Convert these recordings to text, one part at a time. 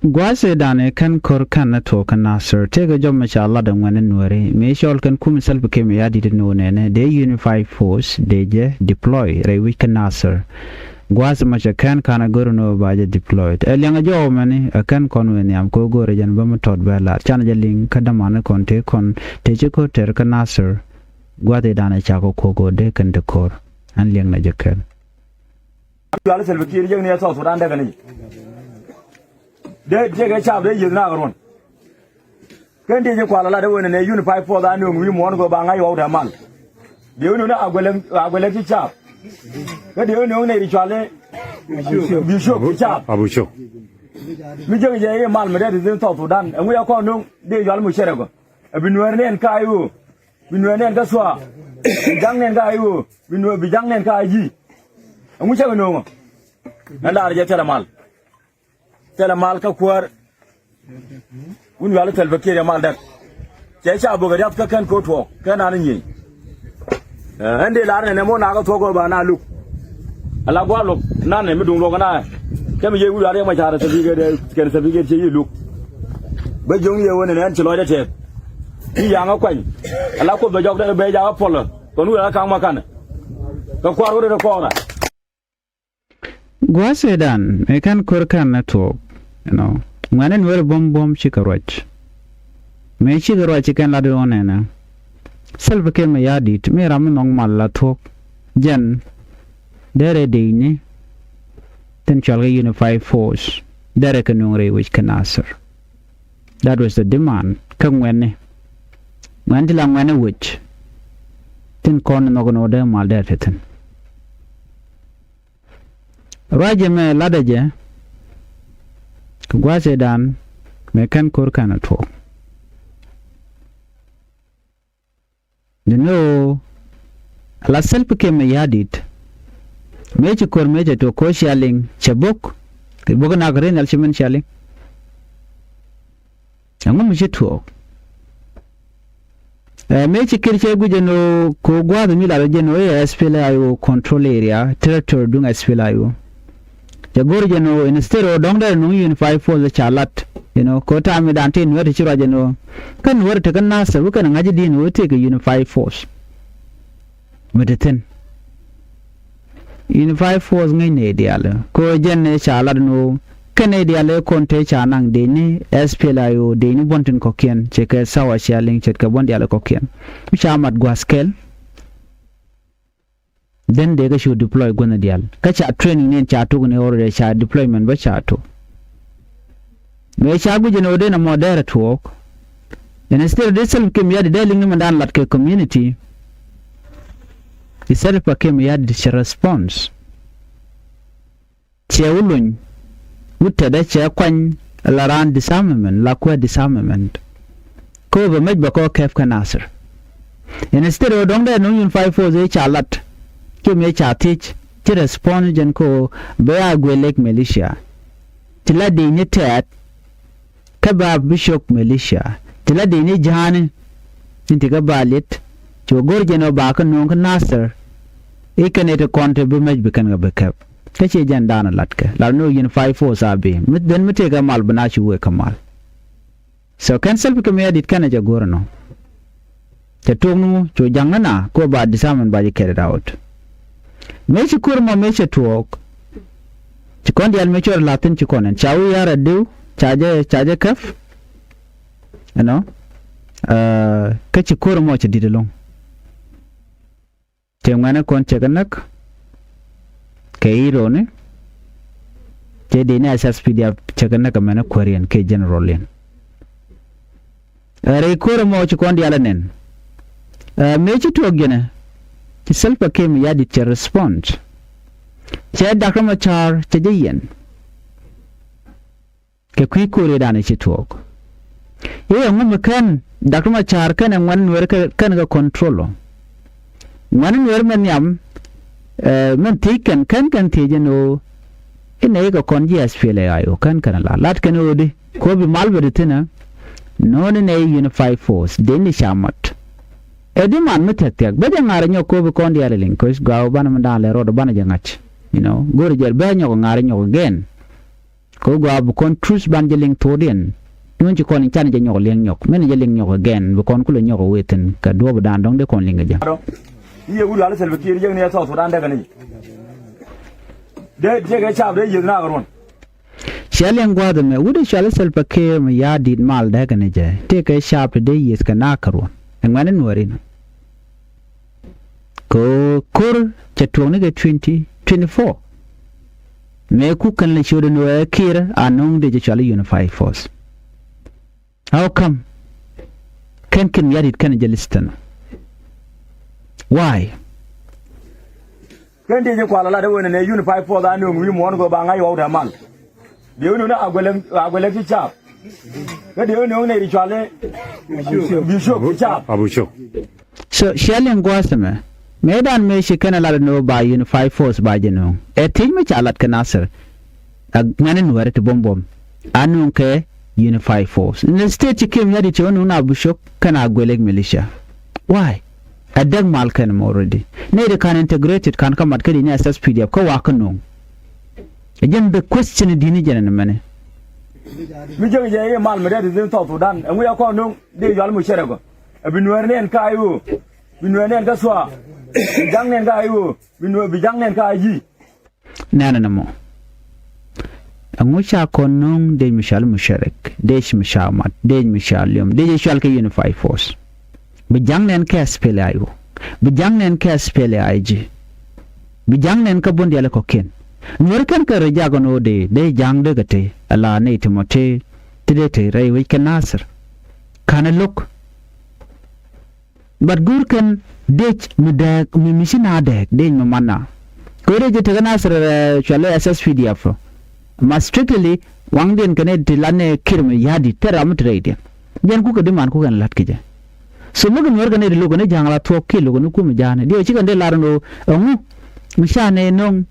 Gwase dane kan kor kan na to kan nasir tega jom mashallah da ngwane Nuer me shol kan kum self ke me yadi no ne de unify force de je deploy re wi kan nasir gwase ma kan kana goro no ba je deployedelyanga jo mani kan kon wen yam ko gore jan ba ma tot ba la chan je ling kadamane kon te je ko ter kan nasir gwate dane cha ko go de kan de kor an liang na je kan ala self ke je ne so Sudan daga ne de je cha de yina garon kan de je kwala la de wona ne unify for da no wi mo go ba nga yo da mal de no na agwele ki cha ka de no ne ri chale bishop cha abucho mi je mal me de to Sudan en ya ko no de yo al mu shere go bi Nuer ne ka ayu bi Nuer ne ka swa jang ne ka ayu bi Nuer bi jang ne ka aji mu shere no na da je tera mal tela mal ka kwar un wala tel bakire mal dak ce sha bo ga ka kan ko to kana nan yi ande la ne mo na ga to go ba na lu ala gwa lu na ne mi dung lo kana ke mi ye wu ya ma cha da sabi ga de ke sabi ga ce yi lu ba jong ye wona ne an ci lo da te yi ya nga kwan ala ko ba jog da be ja pol to nu ya ka ma kan ka kwar wo da ko na Gwase dan me kan kor kan na to ngane Nuer bom chikarwach me chikarwach kan la do onena self ke me yadit me ram nong mal la thok jan dere deini ten chalga unify force dere kan ngre which can answer that was the demand kan wenne ngandi la ngane which ten kon no de mal dere ten Raja me ladaje gwase dan me kan kor kana to la self ke me yadit me ci kor me to ko shaling chabok ke boga na gare nal chimen shaling angu mi to me ci kirche guje no ko gwado mi la je no SPLA ayo control area territory dung SPLA ayo Jagorjano instead of Dongda no unify for the chalat, Kota Midante, Nuer Chirajano, can work to Nasa, we can imagine will take a unified force. With the 10 Unified force main ideal, Kojan Chaladno, Canadiale Conte Chanang Deni, SPLIO, Deni Bonton Cokian, check a sour shelling, check a Bondiala Cokian, which are at Guaskel. Then they should deploy Gunadial. Catch a training in Chatuguni or a child deployment by Chato. May Chagujan then a more direct work. And instead this self came yard dealing him and like community. He said if I came yard response. Cheulun, Utta de Chaquan, Laran disarmament, Laqua disarmament. Cover made Bako Kef can answer. And instead of don't there no unify for the chalat. Ke me cha teach to respond jan ko ba gwelek militia tila de ni tat ka ba bishop militia tila de ni jan tinti ga balit to gorjeno ba kan non nasir e kan to contribute maj bikan ga backup kace jan dana latka la no unify force abi mit ben mite ga mal bana shi we kamal so cancel bi me edit kan ja gorno te tongnu to jangana ko ba disamen ba je carried out Mechi kurma mechi tuok. Chikondi al mechi or Latin chikonen. Chawi yara do chaje kaf. Kachi kurma cha didalong. Chengwana kon chekanak. Keiro ne. Che dine asas pidia chekanak amena Korean ke general len. Re kurma chikondi alanen. Mechi tuok gene. Self came yadi to respond. Che Dakamachar Chajayan. Kakuri dani chitok. Here, Mumakan, Dakamachar can and one worker can control. One woman yam, Mantikan can contagion in ego congias fele can canala. Lat canodi, Kobe Malveritina, non in a unified force, Danish Shamat. Ediman metek ba ngare nyoko be kondi ale lin ko gaw bana mandale rodo bana jangach gori jer be nyoko ngare nyoko gen ko gwa bu kon trus ban jeling todien nun ci kon chan je nyok ling nyok men je ling nyok again bu kon ku le nyok weten ka do bu dan dong de kon linga ja ye wu la selbe kir jeng ne so so dan daga ni de ga chab de yina garon shalen gwa de me wude shale selbe kir me ya dit mal daga ni je te ka chab de yes ka na karon ngane nuerin ko kur cha tuong ne ga 2024 me ku kan le shodo no kir anong de chale unified force. How come can yarit kan jelistan why kan de kwa la de wona ne unified force da no wi mo go ba nga yo da mal de no na agwele ki chap ka de no ne ri chale bishop chap abucho so shalen gwasame medan me shi kana la no ba unified force ba jeno e tin me chalat kanasir ngane no warte bombom anun ke unified force in the state came yadi to no bishop kana agwele militia why adag mal kan already ne de kan integrated kan kamat kadi ne assess pdf ko wa kan no again the question dini jana mane mi je mal me de zin to dan en ya ko no de yal mu shere go bi Nuer nen ka ayu bi Nuer nen ka swa jang nen ka ayu bi jang nen ka ayi nana mo angusha konong de mishal musharek de mishamat de mishalium de shal ke unified force bijang nen ka spele ayu bijang nen ka spele aiji bijang nen ka bondi ala ko ken Nuer kan ka reja gono de jang de gate ala ne timote tide te rai wi kan nasir kana look but gur kan de midak mi mishina de mamana ko de te nasir chale SSPDF ma strictly wangden kane dilane kirme yadi teram trade jen ku ka diman ku kan lat kije so mo gn warga ne logo ne jangala to ke logo ne ku mi jane dio chikan de larno ngu mishane non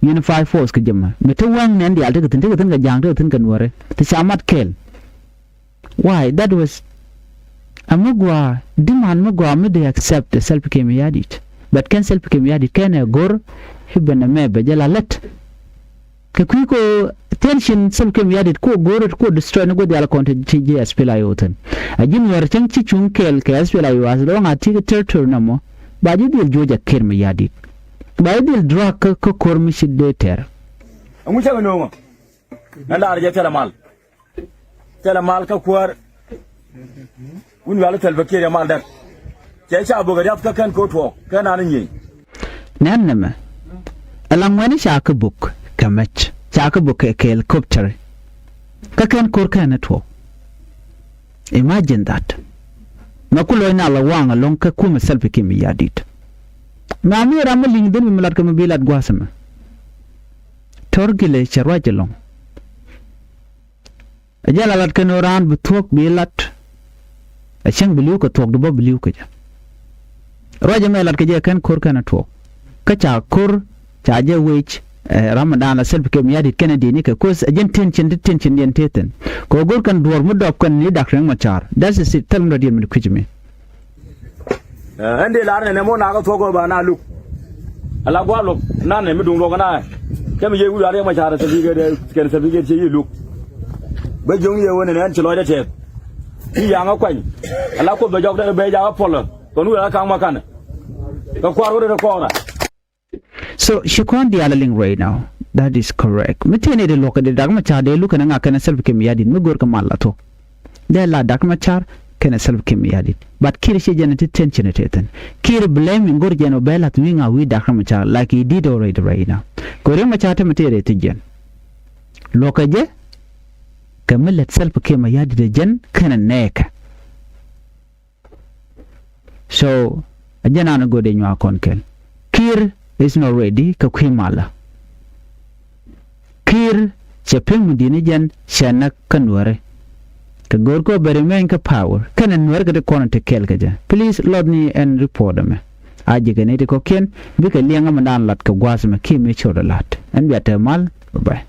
unified force ke jema me to wang ne ndi alte tin ga jang de tin kan wore ti chamat kel why that was amugwa diman mugwa me de accept the self ke mi yadit but can self ke mi yadit ken gor hibana me be jala let ke ko tension self ke mi yadit ko gor ko destroy no go de ala content tj spela yoten ajin wer tan ci chung kel ke spela yo as long ati territory namo ba ji dil joja ker mi yadit ba dil drug ko kor mi sidde ter amu cha no na la arje tela mal ka kwar un wala tel bakere mal dak ke cha bo ga ka kan ko to kana nan yi nan nama alang wani shaka book kamach chaka book ke helicopter ka kan kor kana to imagine that nakulo ina la wanga long ka kuma self ke mi yadit ma mi ramu ling den mi lat ka mi bilat gwasama torgile charwajelong ajala lat kan oran butok bilat achang biliu ka tok do biliu ka ja roja me lat ka je kan kor kana to ka cha kor cha je wech ramadan self ke mi yadit kennedy ni ka cause agent tension den teten ko gor kan dor mu dop kan ni dak reng machar that's it tell me mi kujime ande lar ne mo na ka to go ba na lu ala gwa lu na ne mi dung lo kana ke mi ye wu ya machar se bi ge ken se bi ge che yi lu ba jong ye wona ne chlo de che yi ya nga kwan ala ko be jog de be ja polo ko nu la kan makan ka kwaro de ko na. So she can't be yelling right now. That is correct. Mitene de loka de dagma cha de luka nga kana self ke miyadit mi gor ka malato. De la dagma char kana self ke miyadit. But kiri she generated tension teten. Kiri blame gor jeno bela to winga wi dagma char like he did already right now. Gore ma cha ta mitere te jen. Loka je kamilet self ke miyadit de jen kana neka. So ajana na gode nywa konkel. Kir is not ready ka kwimala kir chepeng mudini jan shana kanware ka gorko bere men ka power kana nwer ka de kono te kel ka ja please lord ni and report me aje ka ne ko ken bi ka lianga mandan lat ka gwasma ki me choda lat an biata mal bye